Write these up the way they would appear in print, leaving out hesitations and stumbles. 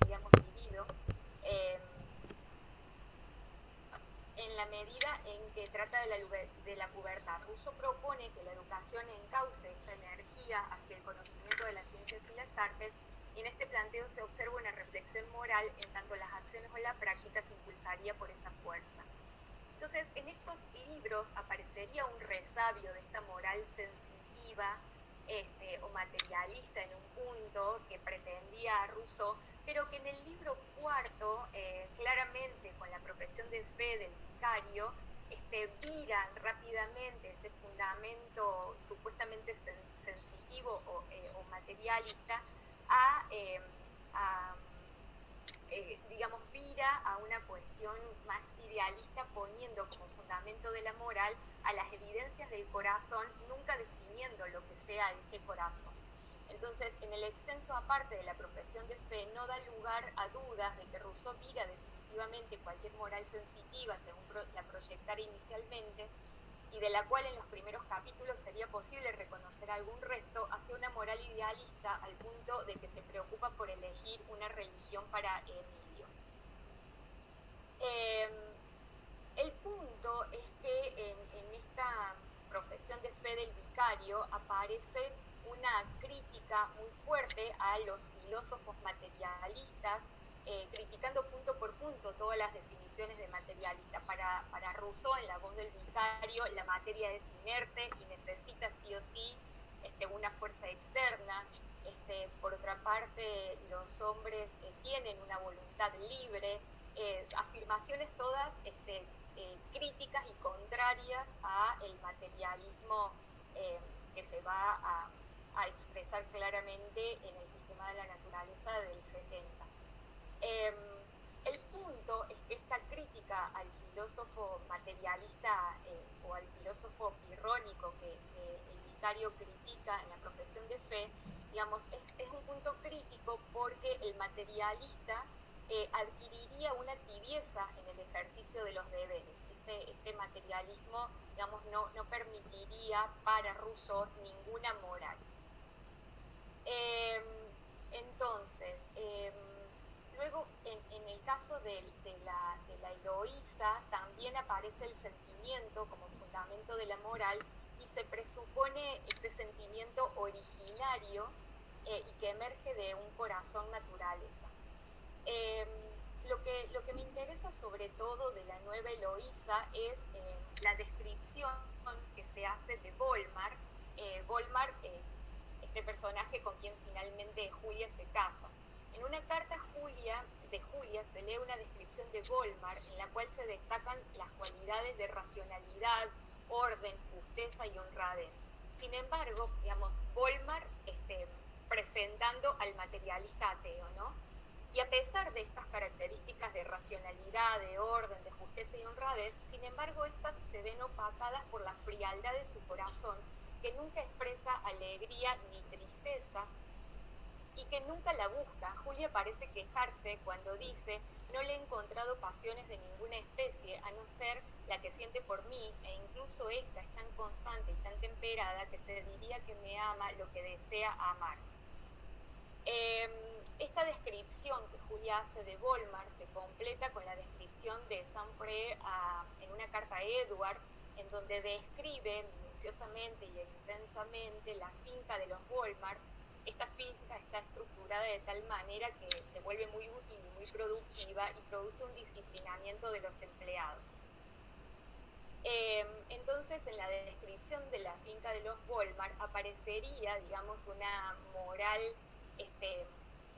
digamos, vivido, eh, en la medida en que trata de la pubertad. Rousseau propone que la educación encauce esta energía hacia el conocimiento de las ciencias y las artes, y en este planteo se observa una reflexión moral en tanto las acciones o la práctica se impulsaría por esa fuerza. Entonces, en estos libros aparecería un resabio de esta moral sensitiva o materialista en un punto que pretendía Rousseau, pero que en el libro cuarto, claramente con la profesión de fe del vicario, vira rápidamente ese fundamento supuestamente sensitivo o materialista a, a digamos, vira a una cuestión más idealista, poniendo como fundamento de la moral a las evidencias del corazón, nunca definiendo lo que sea ese corazón. Entonces, en el extenso aparte de la profesión de fe, no da lugar a dudas de que Rousseau vira definitivamente cualquier moral sensitiva, según la proyectara inicialmente, y de la cual en los primeros capítulos sería posible reconocer algún resto, hacia una moral idealista al punto de que se preocupa por elegir una religión para Emilio. El punto es que en esta profesión de fe del vicario aparece una crítica muy fuerte a los filósofos materialistas, criticando punto por punto todas las definiciones de materialista. Para Rousseau, en la voz del vicario, la materia es inerte y necesita sí o sí una fuerza externa. Por otra parte, los hombres tienen una voluntad libre, afirmaciones todas críticas y contrarias a el materialismo que se va a expresar claramente en el sistema de la naturaleza del 70. El punto es que esta crítica al filósofo materialista o al filósofo pirrónico que el vicario critica en la profesión de fe, digamos, es un punto crítico porque el materialista adquiriría una tibieza en el ejercicio de los deberes. Este materialismo, digamos, no permitiría para Rousseau ninguna moral. Entonces, luego en el caso de la Eloísa también aparece el sentimiento como fundamento de la moral y se presupone este sentimiento originario y que emerge de un corazón naturaleza. Lo que me interesa sobre todo de la nueva Eloísa es la descripción que se hace de Volmar. Volmar, este personaje con quien finalmente Julia se casa. En una carta de Julia se lee una descripción de Volmar en la cual se destacan las cualidades de racionalidad, orden, justeza y honradez. Sin embargo, digamos, Volmar presentando al materialista ateo, ¿no? Y a pesar de estas características de racionalidad, de orden, de justeza y honradez, sin embargo, estas se ven opacadas por la frialdad de su corazón, que nunca expresa alegría ni tristeza y que nunca la busca. Julia parece quejarse cuando dice: no le he encontrado pasiones de ninguna especie, a no ser la que siente por mí, e incluso esta es tan constante y tan temperada que se diría que me ama lo que desea amar. Esta descripción que Julia hace de Volmar se completa con la descripción de Saint-Preux en una carta a Edward, en donde describe minuciosamente y extensamente la finca de los Volmar. Esta finca está estructurada de tal manera que se vuelve muy útil y muy productiva y produce un disciplinamiento de los empleados. Entonces, en la descripción de la finca de los Volmar aparecería, digamos, una moral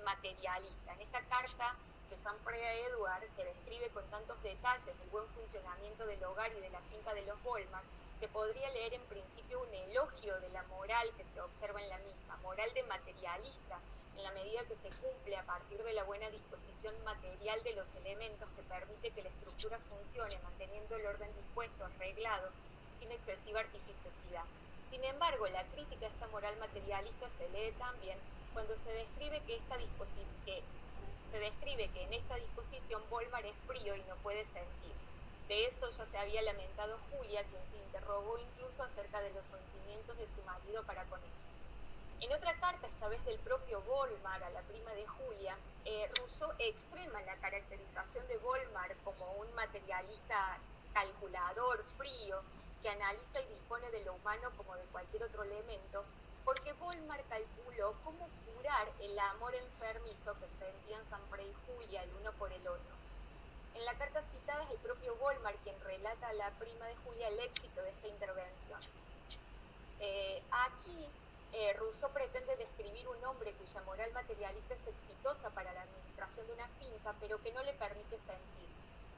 materialista. En esta carta de Saint-Preux a Edward, que describe con tantos detalles el buen funcionamiento del hogar y de la finca de los Volmar, se podría leer en principio un elogio de la moral que se observa en la misma, moral de materialista, en la medida que se cumple a partir de la buena disposición material de los elementos que permite que la estructura funcione, manteniendo el orden dispuesto, arreglado, sin excesiva artificiosidad. Sin embargo, la crítica a esta moral materialista se lee también cuando se describe que en esta disposición Volmar es frío y no puede sentir. De eso ya se había lamentado Julia, quien se interrogó incluso acerca de los sentimientos de su marido para con ella. En otra carta, esta vez del propio Volmar a la prima de Julia, Rousseau extrema la caracterización de Volmar como un materialista calculador, frío, que analiza y dispone de lo humano como de cualquier otro elemento, porque Volmar calculó cómo curar el amor enfermizo que sentían Sanfray y Julia el uno por el otro. En la carta citada es el propio Volmar quien relata a la prima de Julia el éxito de esta intervención. Aquí Rousseau pretende describir un hombre cuya moral materialista es exitosa para la administración de una finca, pero que no le permite sentir.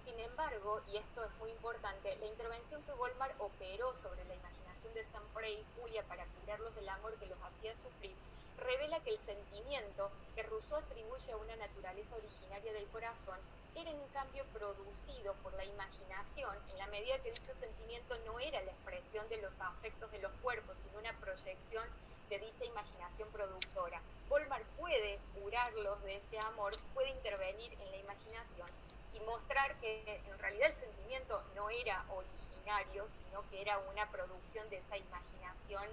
Sin embargo, y esto es muy importante, la intervención que Volmar operó sobre la imaginación de Sanfray y Julia para curarlos del amor que los hacía sufrir, revela que el sentimiento que Rousseau atribuye a una naturaleza originaria del corazón era en cambio producido por la imaginación, en la medida que dicho sentimiento no era la expresión de los afectos de los cuerpos, sino una proyección de dicha imaginación productora. Volmar puede curarlos de ese amor, puede intervenir en la imaginación y mostrar que en realidad el sentimiento no era originario, sino que era una producción de esa imaginación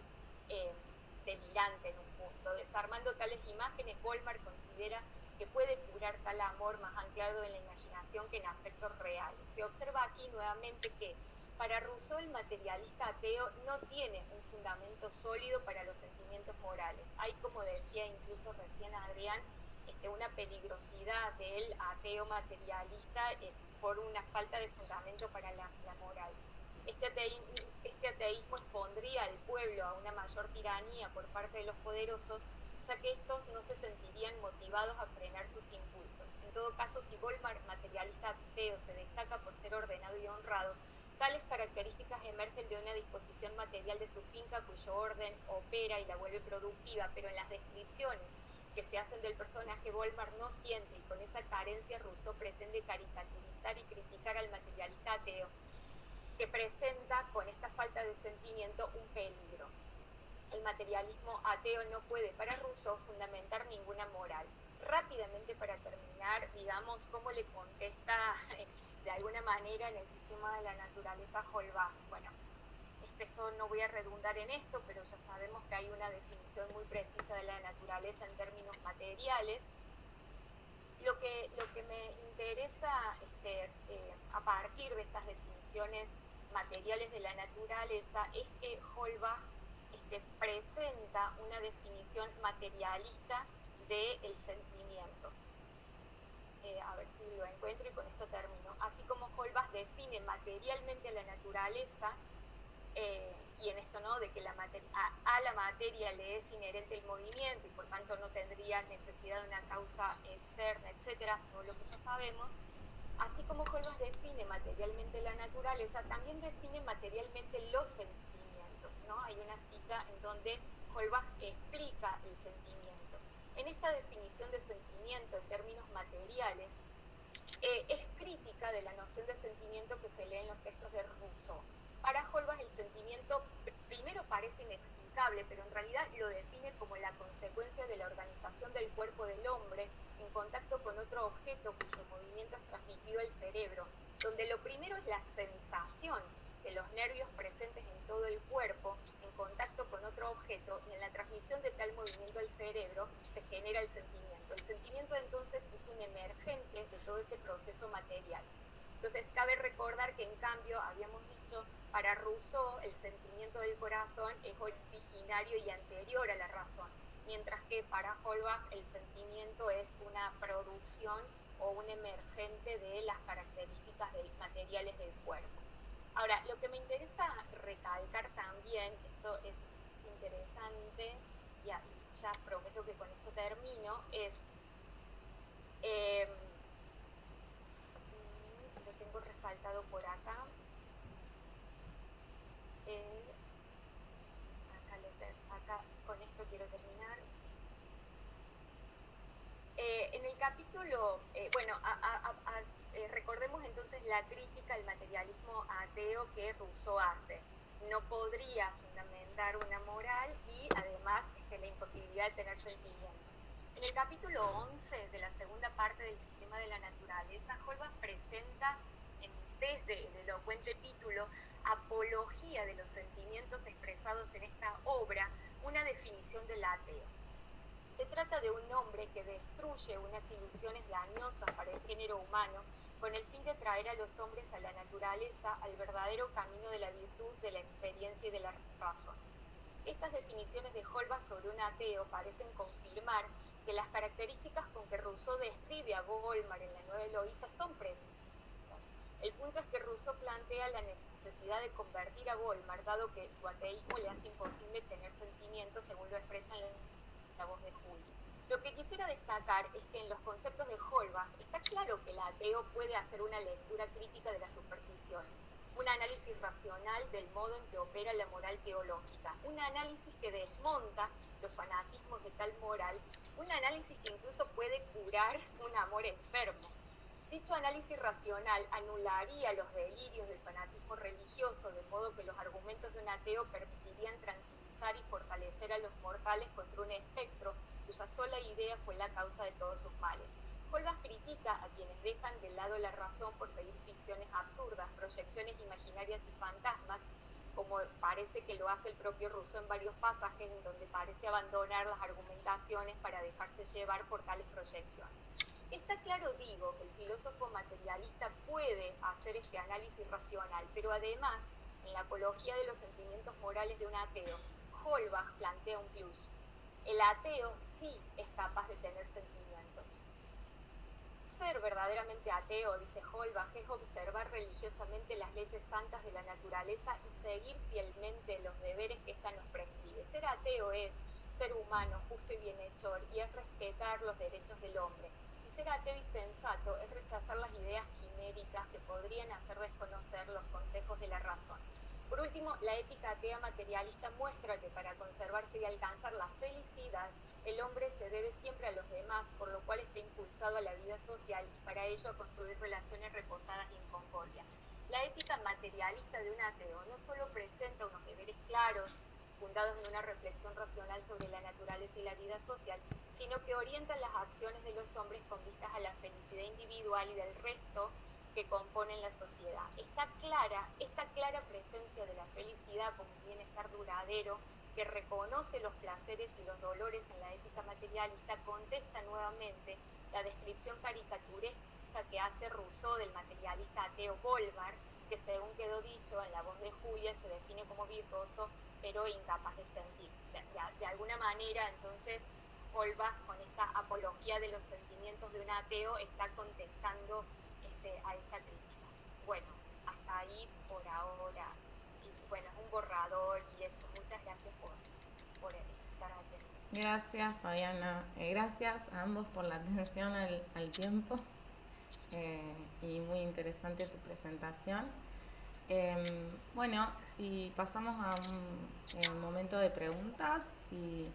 delirante en un punto. Desarmando tales imágenes, Volmar considera que puede curar tal amor más anclado en la imaginación que en aspectos reales. Se observa aquí nuevamente que para Rousseau el materialista ateo no tiene un fundamento sólido para los sentimientos morales. Hay, como decía incluso recién Adrián, una peligrosidad del ateo materialista por una falta de fundamento para la moral. Este ateísmo expondría al pueblo a una mayor tiranía por parte de los poderosos, ya que estos no se sentirían motivados a frenar sus impulsos. En todo caso, si Volmar, materialista ateo, se destaca por ser ordenado y honrado, tales características emergen de una disposición material de su finca cuyo orden opera y la vuelve productiva, pero en las descripciones que se hacen del personaje, Volmar no siente, y con esa carencia Rousseau pretende caricaturizar y criticar al materialista ateo, que presenta con esta falta de sentimiento un peligro. El materialismo ateo no puede para Rousseau fundamentar ninguna moral. Rápidamente, para terminar, digamos cómo le contesta de alguna manera en el sistema de la naturaleza Holbach. Bueno, esto no voy a redundar en esto, pero ya sabemos que hay una definición muy precisa de la naturaleza en términos materiales. Lo que me interesa a partir de estas definiciones materiales de la naturaleza es que Holbach presenta una definición materialista del sentimiento. A ver si lo encuentro y con esto termino. Así como Holbach define materialmente a la naturaleza, y en esto no, de que a la materia le es inherente el movimiento y por tanto no tendría necesidad de una causa externa, etcétera, todo lo que ya sabemos. Así como Holbach define materialmente la naturaleza, también define materialmente los sentimientos, ¿no? Hay una cita en donde Holbach explica el sentimiento. En esta definición de sentimiento en términos materiales, es crítica de la noción de sentimiento que se lee en los textos de Rousseau. Para Holbach el sentimiento primero parece inexplicable, pero en realidad lo define como la consecuencia de la organización del cuerpo del hombre en contacto con otro objeto cuyo movimiento es transmitido al cerebro, donde lo primero es la sensación de los nervios presentes en todo el cuerpo en contacto con otro objeto, y en la transmisión de tal movimiento al cerebro se genera el sentimiento. El sentimiento entonces es un emergente de todo ese proceso material. Entonces cabe recordar que en cambio, habíamos dicho, para Rousseau el sentimiento del corazón es originario y anterior a la razón, mientras que para Holbach el sentimiento es una producción o un emergente de las características materiales del cuerpo. Ahora, lo que me interesa recalcar también, esto es interesante, ya prometo que con esto termino, es, lo tengo resaltado por acá, acá con esto quiero terminar. En el capítulo, recordemos entonces la crítica al materialismo ateo que Rousseau hace. No podría fundamentar una moral y además la imposibilidad de tener sentimientos. En el capítulo 11 de la segunda parte del sistema de la naturaleza, Holbach presenta desde el elocuente título Apología de los sentimientos expresados en esta obra, una definición del ateo. Se trata de un hombre que destruye unas ilusiones condiciones dañosas para el género humano, con el fin de traer a los hombres a la naturaleza, al verdadero camino de la virtud, de la experiencia y de la razón. Estas definiciones de Holbach sobre un ateo parecen confirmar que las características con que Rousseau describe a Volmar en la Nueva Eloísa son precisas. El punto es que Rousseau plantea la necesidad de convertir a Volmar, dado que su ateísmo le hace imposible tener sentimientos, según lo expresa en la voz de Juli. Lo que quisiera destacar es que en los conceptos de Holbach está claro que el ateo puede hacer una lectura crítica de las supersticiones, un análisis racional del modo en que opera la moral teológica, un análisis que desmonta los fanatismos de tal moral, un análisis que incluso puede curar un amor enfermo. Dicho análisis racional anularía los delirios del fanatismo religioso, de modo que los argumentos de un ateo permitirían tranquilizar y fortalecer a los mortales contra un espectro cuya sola idea fue la causa de todos sus males. Holbach critica a quienes dejan de lado la razón por seguir ficciones absurdas, proyecciones imaginarias y fantasmas, como parece que lo hace el propio Rousseau en varios pasajes en donde parece abandonar las argumentaciones para dejarse llevar por tales proyecciones. Está claro, digo, que el filósofo materialista puede hacer este análisis racional, pero además, en la apología de los sentimientos morales de un ateo, Holbach plantea un plus. El ateo sí es capaz de tener sentimientos. Ser verdaderamente ateo, dice Holbach, es observar religiosamente las leyes santas de la naturaleza y seguir fielmente los deberes que ésta nos prescribe. Ser ateo es ser humano, justo y bienhechor, y es respetar los derechos del hombre. Ser ateo y sensato es rechazar las ideas quiméricas que podrían hacer desconocer los consejos de la razón. Por último, la ética atea materialista muestra que para conservarse y alcanzar la felicidad, el hombre se debe siempre a los demás, por lo cual está impulsado a la vida social y para ello a construir relaciones reposadas y en concordia. La ética materialista de un ateo no solo presenta unos deberes claros, fundados en una reflexión racional sobre la naturaleza y la vida social, sino que orientan las acciones de los hombres con vistas a la felicidad individual y del resto que componen la sociedad. Esta clara presencia de la felicidad como un bienestar duradero que reconoce los placeres y los dolores en la ética materialista contesta nuevamente la descripción caricaturesca que hace Rousseau del materialista ateo Volmar, que según quedó dicho en la voz de Julia se define como virtuoso pero incapaz de sentir. De alguna manera, entonces, Holbach, con esta apología de los sentimientos de un ateo, está contestando a esa crítica. Bueno, hasta ahí por ahora. Y bueno, es un borrador y eso. Muchas gracias por estar aquí. Gracias, Fabiana. Gracias a ambos por la atención al tiempo. Y muy interesante tu presentación. Bueno, si pasamos a un momento de preguntas, si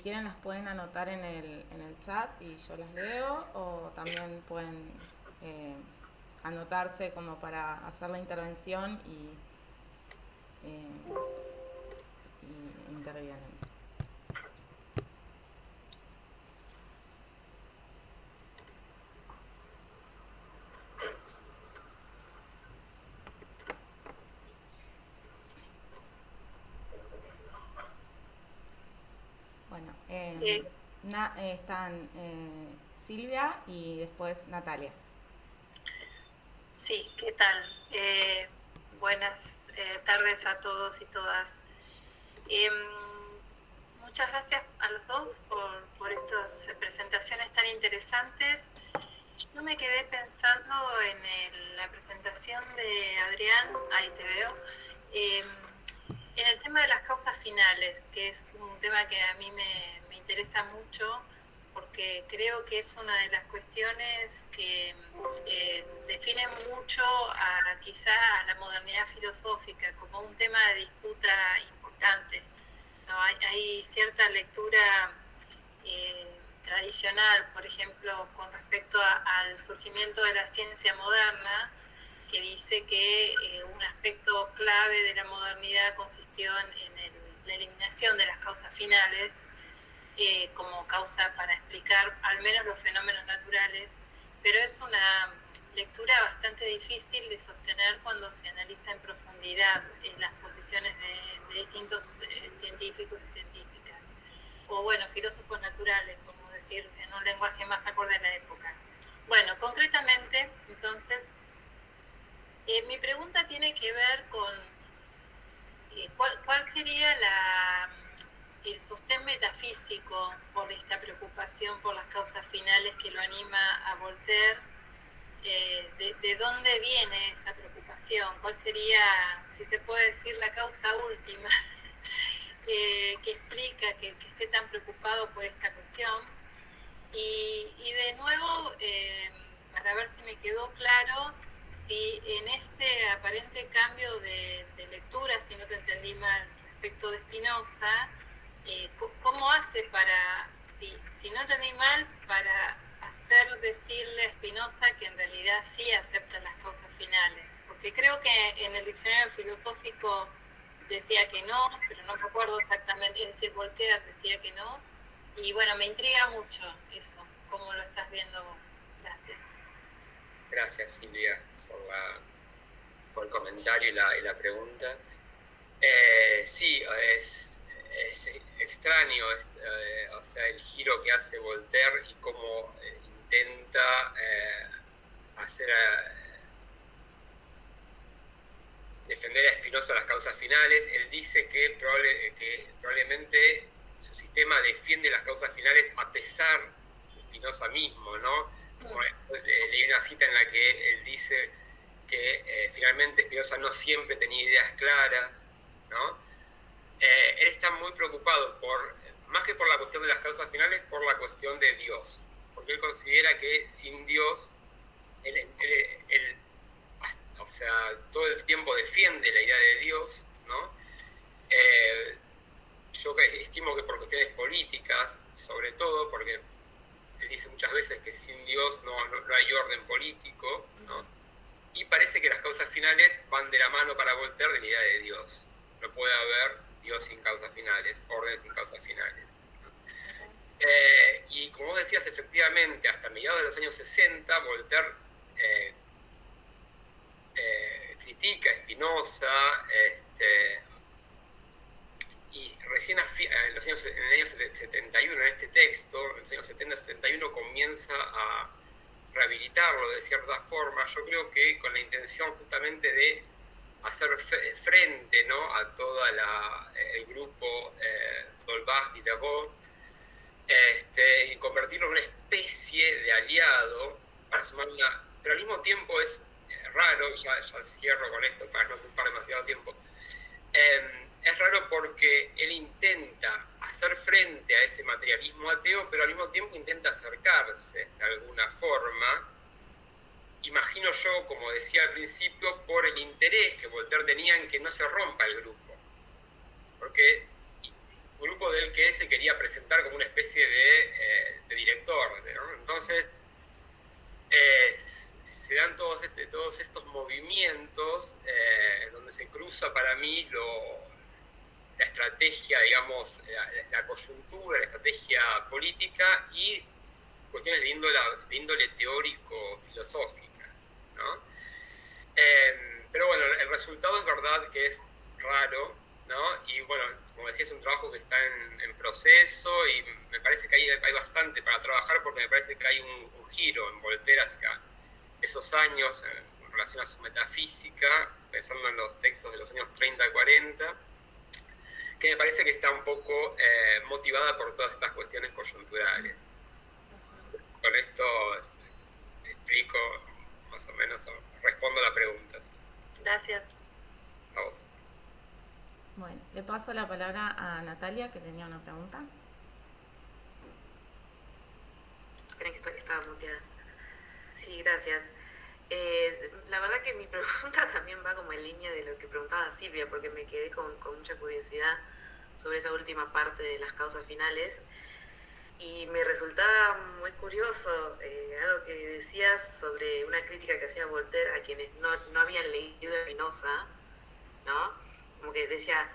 quieren las pueden anotar en el chat y yo las leo, o también pueden anotarse como para hacer la intervención y intervienen. Bueno, están Silvia y después Natalia. Sí, ¿qué tal? Buenas tardes a todos y todas. Muchas gracias a los dos por estas presentaciones tan interesantes. Yo me quedé pensando en la presentación de Adrián, ahí te veo, en el tema de las causas finales, que es un tema que a mí me interesa mucho, porque creo que es una de las cuestiones que define mucho quizá a la modernidad filosófica como un tema de disputa importante, ¿no? Hay cierta lectura tradicional, por ejemplo, con respecto al surgimiento de la ciencia moderna, que dice que un aspecto clave de la modernidad consistió en la eliminación de las causas finales, como causa para explicar al menos los fenómenos naturales, pero es una lectura bastante difícil de sostener cuando se analiza en profundidad las posiciones de distintos científicos y científicas, o bueno, filósofos naturales, como decir, en un lenguaje más acorde a metafísico por esta preocupación por las causas finales que lo anima a Voltaire. ¿De dónde viene esa preocupación? ¿Cuál sería, si se puede decir, la causa última que explica que esté tan preocupado por esta cuestión? Y de nuevo, para ver si me quedó claro, si en ese aparente cambio de lectura, si no te entendí mal, respecto de Spinoza, ¿cómo hace para, si no entendí mal, para hacer decirle a Spinoza que en realidad sí acepta las causas finales? Porque creo que en el diccionario filosófico decía que no, pero no recuerdo exactamente, es decir, Voltaire decía que no. Y bueno, me intriga mucho eso, cómo lo estás viendo vos. Gracias. Gracias, Silvia, por el comentario y la pregunta. Sí, es extraño o sea, el giro que hace Voltaire y cómo intenta hacer defender a Spinoza las causas finales. Él dice que probablemente su sistema defiende las causas finales a pesar de Spinoza mismo, ¿no? Como leí una cita en la que él dice que finalmente Spinoza no siempre tenía ideas claras, ¿no? Él está muy preocupado más que por la cuestión de las causas finales, por la cuestión de Dios, porque él considera que sin Dios, él o sea, todo el tiempo defiende la idea de Dios, ¿no? Yo estimo que por cuestiones políticas, sobre todo, porque él dice muchas veces que sin Dios no hay orden político, ¿no? Y parece que las causas finales van de la mano para Voltaire de la idea de Dios. No puede haber Dios sin causas finales, orden sin causas finales, ¿no? Y como vos decías, efectivamente, hasta mediados de los años 60, Voltaire critica a Spinoza, y recién en el año 71, en este texto, en los años 70-71, comienza a rehabilitarlo de cierta forma, yo creo que con la intención justamente de hacer frente, ¿no?, a todo el grupo d'Holbach y Devaux, y convertirlo en una especie de aliado para sumar pero al mismo tiempo es raro, ya cierro con esto para no ocupar demasiado tiempo, es raro porque él intenta hacer frente a ese materialismo ateo, pero al mismo tiempo intenta acercarse de alguna forma, imagino yo, como decía al principio, por el interés que Voltaire tenía en que no se rompa el grupo, porque el grupo del que se quería presentar como una especie de director, ¿no? Entonces se dan todos estos movimientos donde se cruza para mí la estrategia, digamos, la coyuntura, la estrategia política y cuestiones de índole teórico-filosófica, ¿no? Pero bueno, el resultado es verdad que es raro, ¿no? Y bueno, como decía, es un trabajo que está en proceso y me parece que hay bastante para trabajar porque me parece que hay un giro en Voltaire hacia esos años en relación a su metafísica, pensando en los textos de los años 30-40, que me parece que está un poco motivada por todas estas cuestiones coyunturales. Con esto explico más o menos, respondo a la pregunta. Gracias. A vos. Bueno, le paso la palabra a Natalia, que tenía una pregunta. Creen que estaba muteada. Sí, gracias. La verdad que mi pregunta también va como en línea de lo que preguntaba Silvia, porque me quedé con mucha curiosidad sobre esa última parte de las causas finales. Y me resultaba muy curioso algo que decías sobre una crítica que hacía Voltaire a quienes no habían leído a Spinoza, ¿no? Como que decía,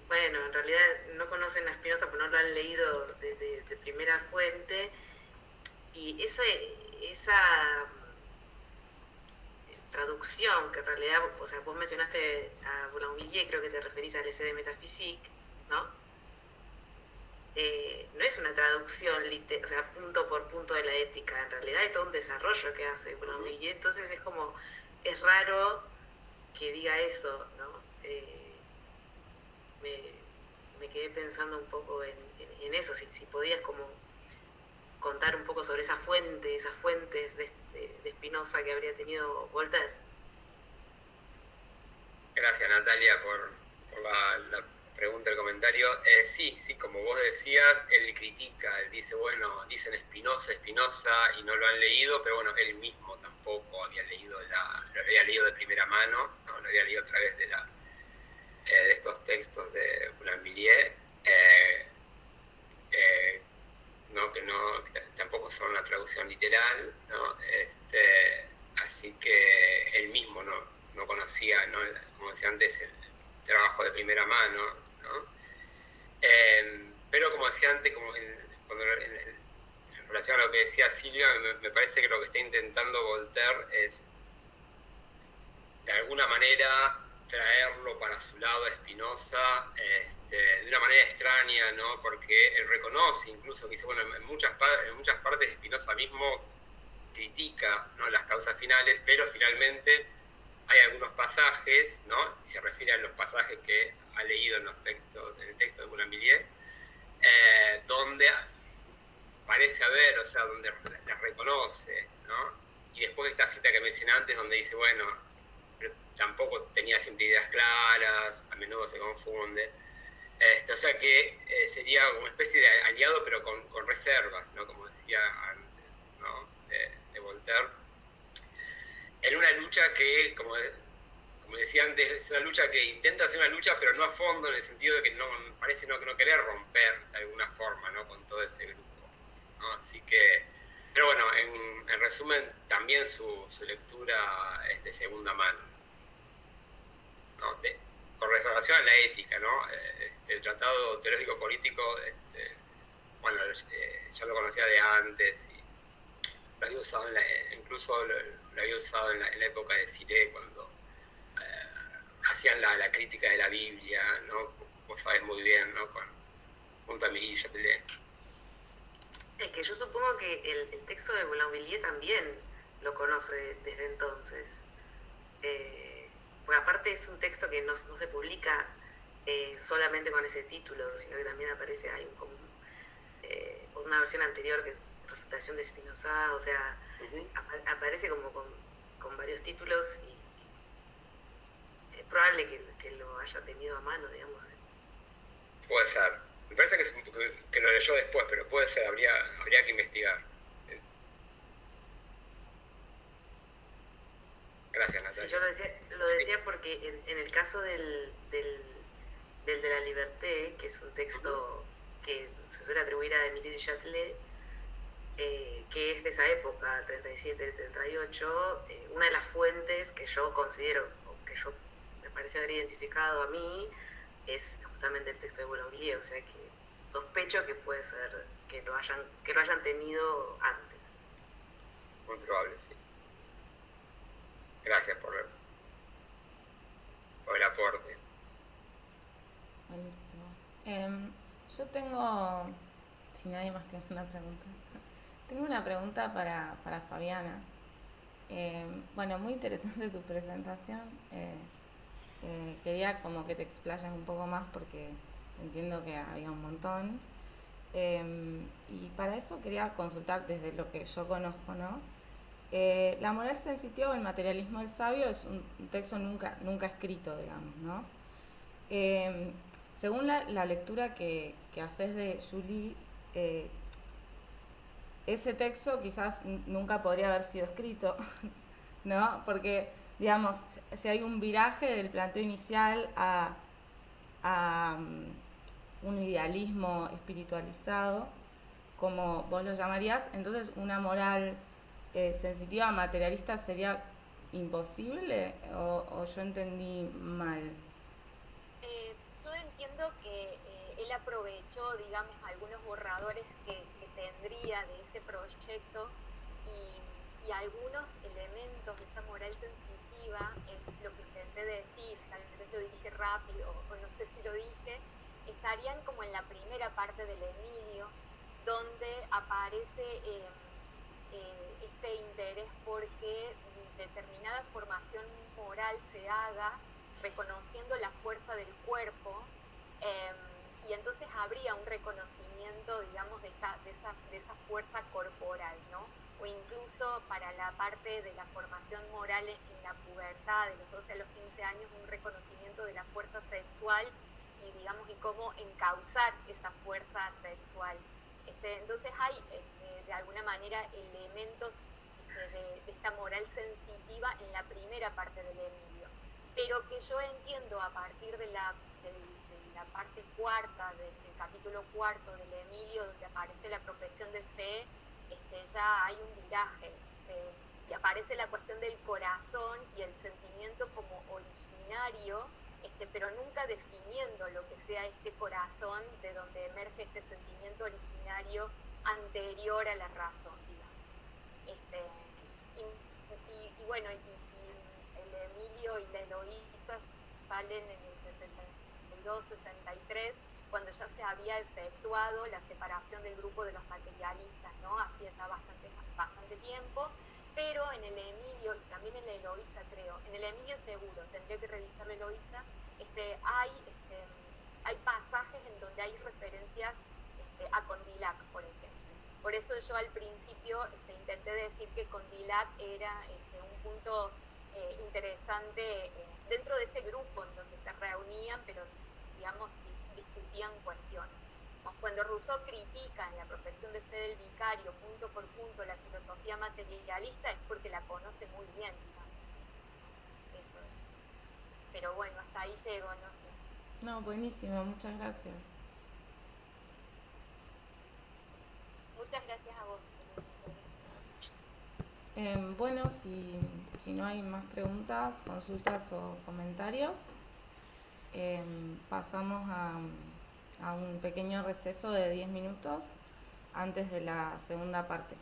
bueno, en realidad no conocen a Spinoza porque no lo han leído de primera fuente. Y esa traducción, que en realidad, o sea, vos mencionaste a Boulanger, creo que te referís al essai de Métaphysique, ¿no? No es una traducción, o sea, punto por punto de la ética, en realidad hay todo un desarrollo que hace Boulanger, entonces es raro que diga eso, ¿no? Me quedé pensando un poco en en eso, si podías como contar un poco sobre esas fuentes de Spinoza que habría tenido Voltaire. Gracias, Natalia, por la pregunta, el comentario. Sí, como vos decías, él critica, él dice, bueno, dicen Spinoza, y no lo han leído, pero bueno, él mismo tampoco había leído lo había leído de primera mano, ¿no? Lo había leído a través de estos textos de Boulainvilliers, que tampoco son una traducción literal, ¿no? Así que él mismo no conocía, ¿no? Como decía antes, el trabajo de primera mano, ¿no? Pero como decía antes, en relación a lo que decía Silvia, me parece que lo que está intentando Voltaire es de alguna manera traerlo para su lado a Spinoza, de una manera extraña, ¿no? Porque él reconoce incluso que dice, bueno, en muchas partes Spinoza mismo critica, ¿no?, las causas finales, pero finalmente hay algunos pasajes, ¿no?, y se refiere a los pasajes que ha leído en el texto de Boulainvilliers, donde parece haber, o sea, donde las reconoce, ¿no? Y después esta cita que mencioné antes, donde dice, bueno, tampoco tenía siempre ideas claras, a menudo se confunde. O sea que sería una especie de aliado, pero con reservas, ¿no? Como decía antes, ¿no? De Voltaire. En una lucha que, como decía antes, es una lucha que intenta hacer una lucha, pero no a fondo, en el sentido de que parece no querer romper de alguna forma, ¿no?, con todo ese grupo, ¿no? Así que, pero bueno, en resumen, también su lectura es de segunda mano, ¿no? Con relación a la ética, ¿no? El Tratado Teológico Político, bueno, ya lo conocía de antes y lo había usado incluso lo había usado en la época de Siré, cuando hacían la crítica de la Biblia, ¿no? Vos sabés muy bien, ¿no? Junto a Miguel Chatelet. Es que yo supongo que el texto de Boulainvilliers también lo conoce desde entonces. Porque aparte es un texto que no se publica solamente con ese título, sino que también aparece, hay una versión anterior que es Refutación de Spinoza, o sea, aparece como con varios títulos y es probable que lo haya tenido a mano, digamos. Puede ser. Me parece que lo leyó después, pero puede ser, habría que investigar. Gracias, Natalia. Sí, yo lo decía porque en el caso del de la Liberté, que es un texto que se suele atribuir a Émile du Châtelet, que es de esa época, 37-38, una de las fuentes que yo considero, o que yo me parece haber identificado a mí, es justamente el texto de Boulainvilliers, o sea que sospecho que puede ser que lo hayan tenido antes. Muy probable, sí. Gracias por el aporte. Buenísimo. Yo tengo, si nadie más tiene una pregunta, tengo una pregunta para Fabiana. Bueno, muy interesante tu presentación. Quería como que te explayas un poco más porque entiendo que había un montón. Y para eso quería consultar desde lo que yo conozco, ¿no? La moral sensitiva o el materialismo del sabio es un texto nunca escrito, digamos, ¿no? Según la lectura que haces de Julie, ese texto quizás nunca podría haber sido escrito, ¿no? Porque, digamos, si hay un viraje del planteo inicial a un idealismo espiritualizado, como vos lo llamarías, entonces una moral sensitiva materialista sería imposible, o yo entendí mal. Yo entiendo que él aprovechó, digamos, algunos borradores que tendría de ese proyecto y algunos elementos de esa moral sensitiva, es lo que intenté decir, tal vez lo dije rápido o no sé si lo dije, estarían como en la primera parte del Emilio, donde aparece este interés porque determinada formación moral se haga reconociendo la fuerza del cuerpo y entonces habría un reconocimiento, digamos, de esa fuerza corporal, ¿no? O incluso para la parte de la formación moral en la pubertad, de los 12 a los 15 años, un reconocimiento de la fuerza sexual y, digamos, y cómo encauzar esa fuerza sexual. Entonces hay, de alguna manera, elementos de esta moral sensitiva en la primera parte del Emilio, pero que yo entiendo a partir de la parte cuarta, del capítulo cuarto del Emilio, donde aparece la profesión de fe, ya hay un viraje, y aparece la cuestión del corazón y el sentimiento como originario, pero nunca definiendo lo que sea este corazón de donde emerge este sentimiento originario anterior a la razón, digamos. Y bueno, y el Emilio y la Eloísa salen en el 62, 63, cuando ya se había efectuado la separación del grupo de los materialistas, ¿no? Hacía ya bastante tiempo, pero en el Emilio, y también en la Eloísa creo, en el Emilio seguro, tendría que revisar la Eloísa, hay pasajes en donde hay referencias a Condillac, por ejemplo. Por eso yo al principio intenté decir que Condillac era un punto interesante dentro de ese grupo en donde se reunían, pero digamos discutían cuestiones. Cuando Rousseau critica en la profesión de fe del vicario punto por punto la filosofía materialista es porque la conoce muy bien, digamos. Eso es. Pero bueno, hasta ahí llego, no sé. No, buenísimo, muchas gracias. Muchas gracias a vos. Bueno, si no hay más preguntas, consultas o comentarios, pasamos a un pequeño receso de 10 minutos antes de la segunda parte.